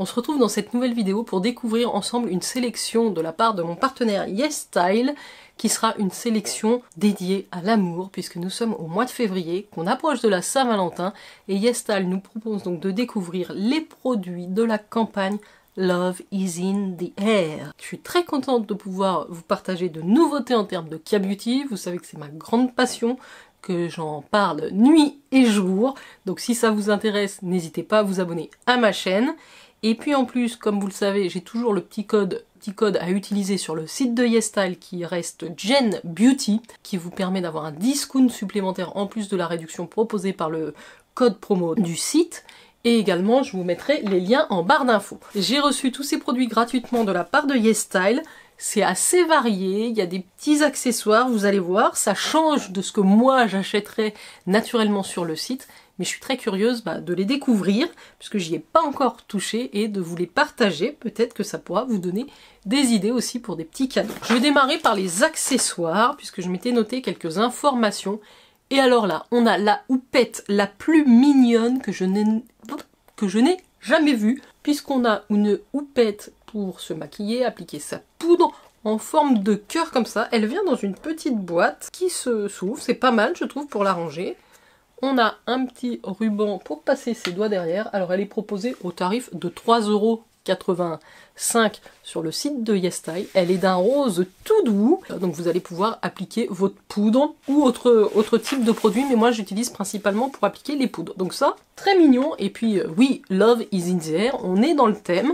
On se retrouve dans cette nouvelle vidéo pour découvrir ensemble une sélection de la part de mon partenaire YesStyle, qui sera une sélection dédiée à l'amour, puisque nous sommes au mois de février, qu'on approche de la Saint-Valentin, et YesStyle nous propose donc de découvrir les produits de la campagne Love is in the air. Je suis très contente de pouvoir vous partager de nouveautés en termes de K-Beauty, vous savez que c'est ma grande passion, que j'en parle nuit et jour, donc si ça vous intéresse, n'hésitez pas à vous abonner à ma chaîne. Et puis en plus, comme vous le savez, j'ai toujours le petit code à utiliser sur le site de YesStyle qui reste Gen Beauty, qui vous permet d'avoir un discount supplémentaire en plus de la réduction proposée par le code promo du site. Et également, je vous mettrai les liens en barre d'infos. J'ai reçu tous ces produits gratuitement de la part de YesStyle. C'est assez varié, il y a des petits accessoires, vous allez voir, ça change de ce que moi j'achèterais naturellement sur le site, mais je suis très curieuse de les découvrir, puisque j'y ai pas encore touché, et de vous les partager, peut-être que ça pourra vous donner des idées aussi pour des petits cadeaux. Je vais démarrer par les accessoires, puisque je m'étais noté quelques informations, et alors là, on a la houppette la plus mignonne que je n'ai jamais vue, puisqu'on a une houppette pour se maquiller, appliquer sa poudre en forme de cœur comme ça. Elle vient dans une petite boîte qui s'ouvre, c'est pas mal je trouve pour la ranger. On a un petit ruban pour passer ses doigts derrière. Alors elle est proposée au tarif de 3,85 € sur le site de YesStyle. Elle est d'un rose tout doux, donc vous allez pouvoir appliquer votre poudre ou autre type de produit, mais moi j'utilise principalement pour appliquer les poudres. Donc ça, très mignon. Et puis oui, Love is in the air, on est dans le thème.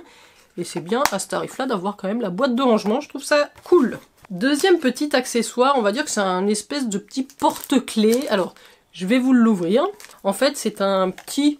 Et c'est bien à ce tarif-là d'avoir quand même la boîte de rangement, je trouve ça cool. Deuxième petit accessoire, on va dire que c'est un espèce de petit porte-clés. Alors, je vais vous l'ouvrir. En fait, c'est un petit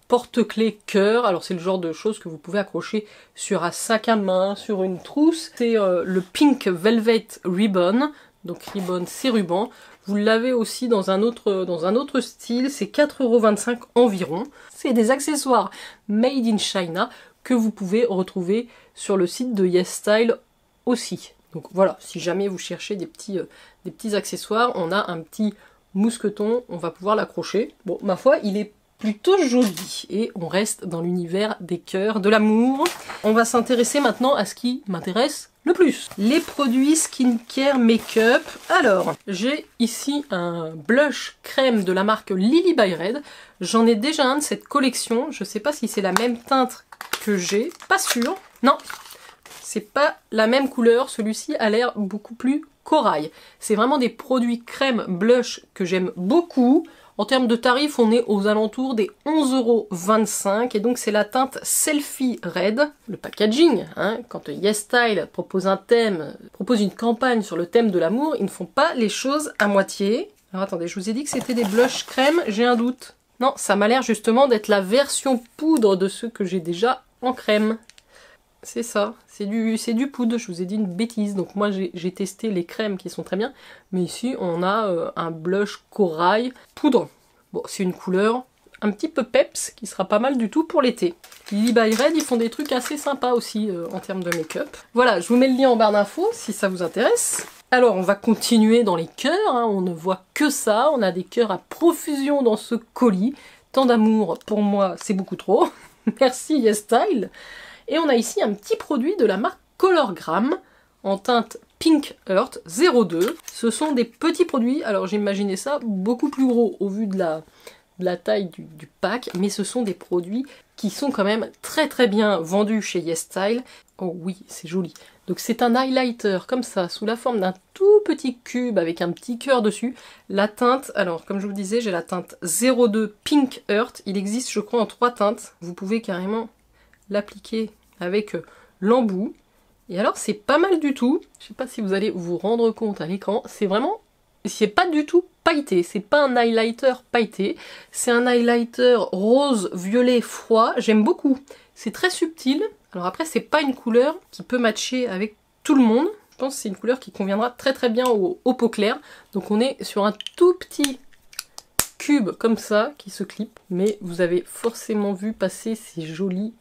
porte-clés cœur. Alors, c'est le genre de choses que vous pouvez accrocher sur un sac à main, sur une trousse. C'est le Pink Velvet Ribbon. Donc, ribbon, c'est ruban. Vous l'avez aussi dans un autre style. C'est 4,25 € environ. C'est des accessoires made in China, que vous pouvez retrouver sur le site de YesStyle aussi. Donc voilà, si jamais vous cherchez des petits accessoires, on a un petit mousqueton, on va pouvoir l'accrocher. Bon, ma foi, il est plutôt joli et on reste dans l'univers des cœurs, de l'amour. On va s'intéresser maintenant à ce qui m'intéresse le plus. Les produits skincare make-up. Alors, j'ai ici un blush crème de la marque Lily by Red. J'en ai déjà un de cette collection. Je sais pas si c'est la même teinte que j'ai, pas sûr. Non, c'est pas la même couleur, celui-ci a l'air beaucoup plus corail. C'est vraiment des produits crème blush que j'aime beaucoup. En termes de tarifs, on est aux alentours des 11,25 € et donc c'est la teinte Selfie Red. Le packaging, quand YesStyle propose un thème, propose une campagne sur le thème de l'amour, ils ne font pas les choses à moitié. Alors attendez, je vous ai dit que c'était des blushs crème, j'ai un doute. Non, ça m'a l'air justement d'être la version poudre de ceux que j'ai déjà en crème. C'est ça, c'est du poudre, je vous ai dit une bêtise. Donc moi j'ai testé les crèmes qui sont très bien, mais ici on a un blush corail poudre. Bon, c'est une couleur un petit peu peps qui sera pas mal du tout pour l'été. Lily by Red, ils font des trucs assez sympas aussi en termes de make-up. Voilà, je vous mets le lien en barre d'infos si ça vous intéresse. Alors on va continuer dans les cœurs, on ne voit que ça, on a des cœurs à profusion dans ce colis. Tant d'amour, pour moi, c'est beaucoup trop. Merci YesStyle. Et on a ici un petit produit de la marque Colorgram en teinte Pink Earth 02. Ce sont des petits produits, alors j'imaginais ça beaucoup plus gros au vu de la taille du pack, mais ce sont des produits qui sont quand même très très bien vendus chez YesStyle. Oh oui, c'est joli. Donc c'est un highlighter comme ça, sous la forme d'un tout petit cube avec un petit cœur dessus. La teinte, alors comme je vous disais, j'ai la teinte 02 Pink Earth. Il existe je crois en 3 teintes. Vous pouvez carrément l'appliquer avec l'embout. Et alors c'est pas mal du tout. Je sais pas si vous allez vous rendre compte à l'écran. C'est vraiment, c'est pas du tout pailleté. C'est pas un highlighter pailleté. C'est un highlighter rose violet froid. J'aime beaucoup. C'est très subtil. Alors après c'est pas une couleur qui peut matcher avec tout le monde. Je pense que c'est une couleur qui conviendra très très bien aux peaux claires. Donc on est sur un tout petit cube comme ça qui se clip. Mais vous avez forcément vu passer ces jolis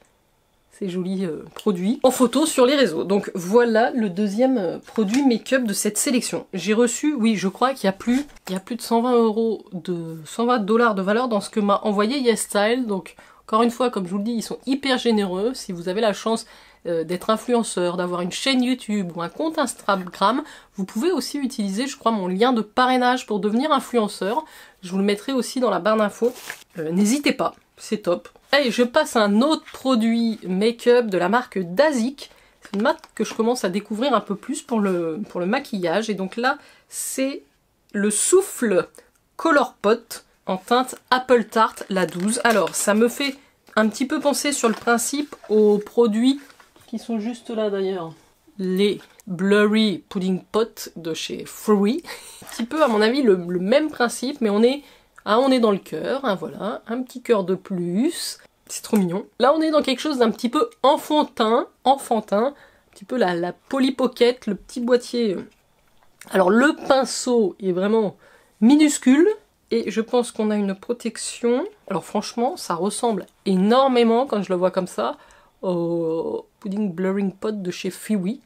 produits en photo sur les réseaux. Donc voilà le deuxième produit make-up de cette sélection. J'ai reçu, oui je crois qu'il y a plus de 120 $, de 120 $ de valeur dans ce que m'a envoyé YesStyle. Donc Encore une fois, comme je vous le dis, ils sont hyper généreux. Si vous avez la chance d'être influenceur, d'avoir une chaîne YouTube ou un compte Instagram, vous pouvez aussi utiliser, je crois, mon lien de parrainage pour devenir influenceur. Je vous le mettrai aussi dans la barre d'infos. N'hésitez pas, c'est top. Allez, je passe à un autre produit make-up de la marque Dasic. C'est une marque que je commence à découvrir un peu plus pour le maquillage. Et donc là, c'est le Souffle Color Pot en teinte Apple Tart, la 12. Alors, ça me fait un petit peu penser sur le principe aux produits qui sont juste là d'ailleurs. Les Blurry Pudding Pot de chez Fruit. Un petit peu, à mon avis, le même principe, mais on est dans le cœur, hein, voilà, un petit cœur de plus. C'est trop mignon. Là, on est dans quelque chose d'un petit peu enfantin, un petit peu la Polly Pocket, le petit boîtier. Alors, le pinceau est vraiment minuscule, et je pense qu'on a une protection. Alors franchement, ça ressemble énormément, quand je le vois comme ça, au Pudding Blurring Pot de chez Fruit.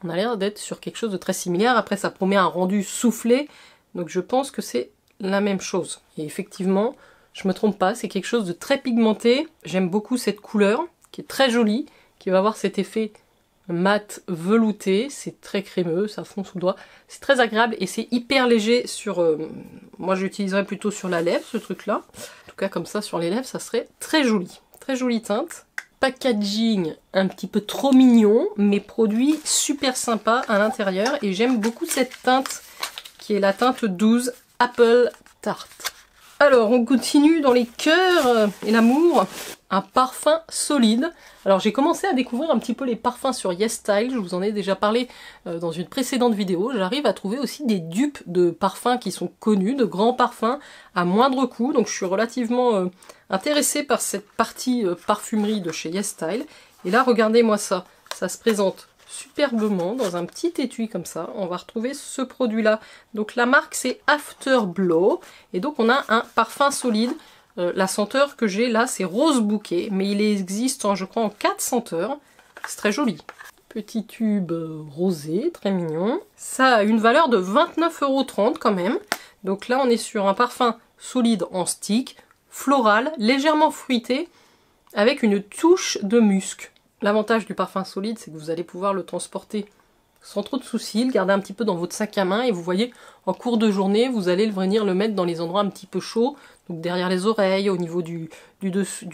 On a l'air d'être sur quelque chose de très similaire. Après, ça promet un rendu soufflé, donc je pense que c'est la même chose. Et effectivement, je me trompe pas, c'est quelque chose de très pigmenté. J'aime beaucoup cette couleur, qui est très jolie, qui va avoir cet effet mat velouté. C'est très crémeux, ça fond sous le doigt. C'est très agréable et c'est hyper léger sur... moi, j'utiliserais plutôt sur la lèvre, ce truc-là. En tout cas, comme ça, sur les lèvres, ça serait très joli. Très jolie teinte. Packaging un petit peu trop mignon, mais produit super sympa à l'intérieur. Et j'aime beaucoup cette teinte, qui est la teinte 12 Apple Tart. Alors, on continue dans les cœurs et l'amour. Un parfum solide. Alors, j'ai commencé à découvrir un petit peu les parfums sur YesStyle. Je vous en ai déjà parlé dans une précédente vidéo. J'arrive à trouver aussi des dupes de parfums qui sont connus, de grands parfums à moindre coût. Donc, je suis relativement intéressée par cette partie parfumerie de chez YesStyle. Et là, regardez-moi ça. Ça se présente superbement dans un petit étui comme ça. On va retrouver ce produit-là. Donc, la marque, c'est Afterglow. Et donc, on a un parfum solide. La senteur que j'ai là, c'est Rose Bouquet, mais il existe, je crois, en 4 senteurs. C'est très joli. Petit tube rosé, très mignon. Ça a une valeur de 29,30 € quand même. Donc là, on est sur un parfum solide en stick, floral, légèrement fruité, avec une touche de musc. L'avantage du parfum solide, c'est que vous allez pouvoir le transporter sans trop de soucis, le garder un petit peu dans votre sac à main, et vous voyez, en cours de journée, vous allez venir le mettre dans les endroits un petit peu chauds, donc derrière les oreilles, au niveau du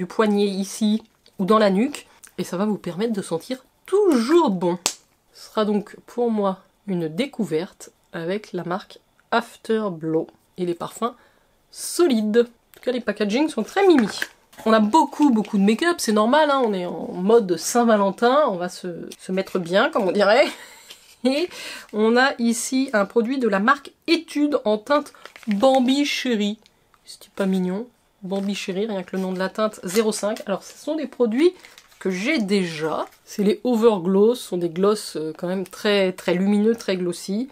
poignet ici, ou dans la nuque, et ça va vous permettre de sentir toujours bon. Ce sera donc pour moi une découverte avec la marque Afterglow et les parfums solides. En tout cas, les packagings sont très mimi. On a beaucoup de make-up, c'est normal, hein, on est en mode Saint-Valentin, on va se mettre bien, comme on dirait. Et on a ici un produit de la marque Etude en teinte Bambi Chéri. C'est pas mignon. Bambi Chéri, rien que le nom de la teinte 05. Alors, ce sont des produits que j'ai déjà. C'est les Overglow, ce sont des glosses quand même très lumineux, très glossy.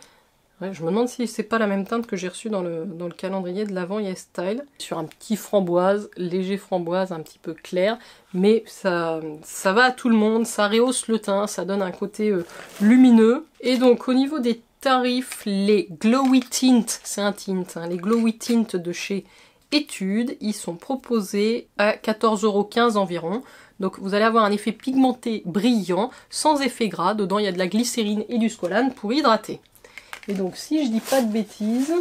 Ouais, je me demande si c'est pas la même teinte que j'ai reçue dans le calendrier de l'Avent YesStyle. Sur un petit framboise, léger framboise, un petit peu clair. Mais ça va à tout le monde, ça rehausse le teint, ça donne un côté lumineux. Et donc au niveau des tarifs, les Glowy Tint, c'est un tint, hein, les Glowy Tint de chez Etude, ils sont proposés à 14,15 € environ. Donc vous allez avoir un effet pigmenté brillant, sans effet gras. Dedans il y a de la glycérine et du squalane pour hydrater. Et donc, si je dis pas de bêtises,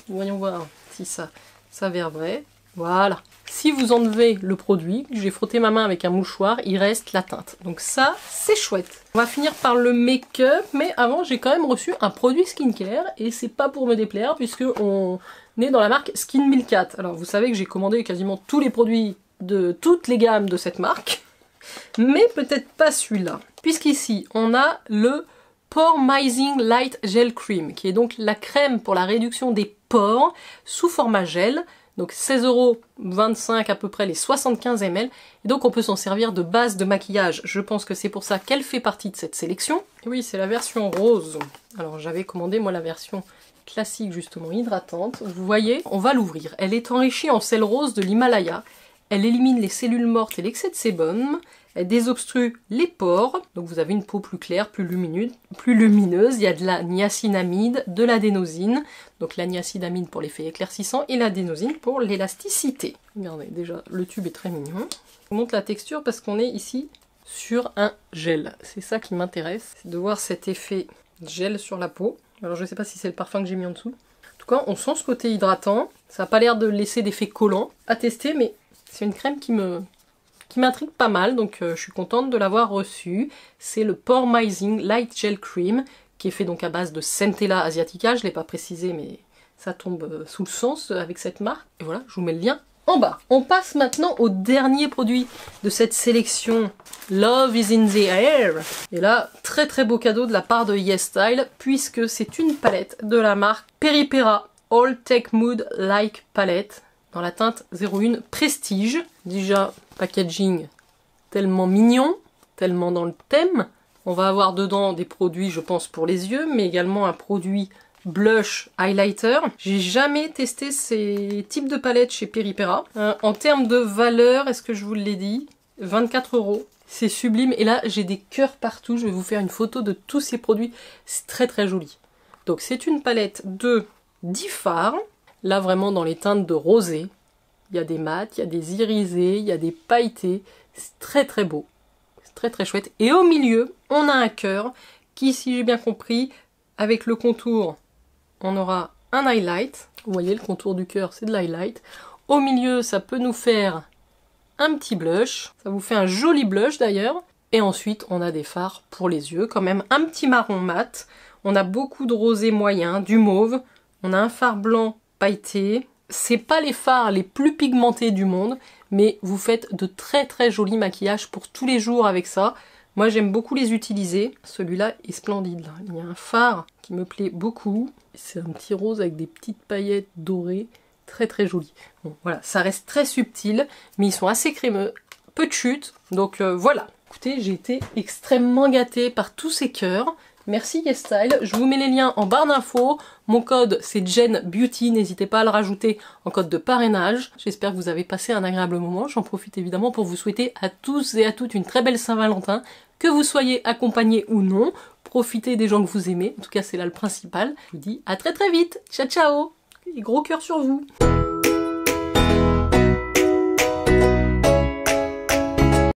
voyons voir si ça s'avère vrai. Voilà. Si vous enlevez le produit, j'ai frotté ma main avec un mouchoir, il reste la teinte. Donc ça, c'est chouette. On va finir par le make-up, mais avant, j'ai quand même reçu un produit skincare, et c'est pas pour me déplaire, puisque on est dans la marque Skin Milkat. Alors, vous savez que j'ai commandé quasiment tous les produits de toutes les gammes de cette marque, mais peut-être pas celui-là. Puisqu'ici, on a le Poremizing Light Gel Cream, qui est donc la crème pour la réduction des pores sous format gel. Donc 16,25 € à peu près les 75 ml. Et donc on peut s'en servir de base de maquillage. Je pense que c'est pour ça qu'elle fait partie de cette sélection. Et oui, c'est la version rose. Alors j'avais commandé moi la version classique justement hydratante. Vous voyez, on va l'ouvrir. Elle est enrichie en sel rose de l'Himalaya. Elle élimine les cellules mortes et l'excès de sébum. Elle désobstrue les pores, donc vous avez une peau plus claire, plus lumineuse. Il y a de la niacinamide, de l'adénosine, donc la niacinamide pour l'effet éclaircissant et l'adénosine pour l'élasticité. Regardez, déjà le tube est très mignon. Je vous montre la texture parce qu'on est ici sur un gel. C'est ça qui m'intéresse, c'est de voir cet effet gel sur la peau. Alors je ne sais pas si c'est le parfum que j'ai mis en dessous. En tout cas, on sent ce côté hydratant. Ça n'a pas l'air de laisser d'effet collant à tester, mais c'est une crème qui m'intrigue pas mal, donc je suis contente de l'avoir reçue. C'est le Poremizing Light Gel Cream, qui est fait donc à base de Centella asiatica. Je ne l'ai pas précisé, mais ça tombe sous le sens avec cette marque. Et voilà, je vous mets le lien en bas. On passe maintenant au dernier produit de cette sélection, Love is in the Air. Et là, très très beau cadeau de la part de YesStyle, puisque c'est une palette de la marque Peripera All Tech Mood Like Palette, dans la teinte 01 Prestige. Déjà, packaging tellement mignon, tellement dans le thème. On va avoir dedans des produits, je pense, pour les yeux, mais également un produit blush highlighter. J'ai jamais testé ces types de palettes chez Peripera. En termes de valeur, est-ce que je vous l'ai dit, 24 €. C'est sublime. Et là, j'ai des cœurs partout. Je vais vous faire une photo de tous ces produits. C'est très très joli. Donc c'est une palette de 10 fards. Là, vraiment dans les teintes de rosé. Il y a des mats, il y a des irisés, il y a des pailletés. C'est très très beau. C'est très très chouette. Et au milieu, on a un cœur qui, si j'ai bien compris, avec le contour, on aura un highlight. Vous voyez, le contour du cœur, c'est de l'highlight. Au milieu, ça peut nous faire un petit blush. Ça vous fait un joli blush d'ailleurs. Et ensuite, on a des fards pour les yeux. Quand même un petit marron mat. On a beaucoup de rosé moyen, du mauve. On a un fard blanc pailleté. C'est pas les fards les plus pigmentés du monde, mais vous faites de très très jolis maquillages pour tous les jours avec ça. Moi j'aime beaucoup les utiliser. Celui-là est splendide. Là. Il y a un fard qui me plaît beaucoup. C'est un petit rose avec des petites paillettes dorées. Très très joli. Bon voilà, ça reste très subtil, mais ils sont assez crémeux. Peu de chute. Donc voilà. Écoutez, j'ai été extrêmement gâtée par tous ces cœurs. Merci YesStyle, je vous mets les liens en barre d'infos. Mon code c'est JenBeauty, n'hésitez pas à le rajouter en code de parrainage. J'espère que vous avez passé un agréable moment. J'en profite évidemment pour vous souhaiter à tous et à toutes une très belle Saint-Valentin. Que vous soyez accompagnés ou non, profitez des gens que vous aimez. En tout cas c'est là le principal. Je vous dis à très très vite. Ciao ciao et gros cœur sur vous.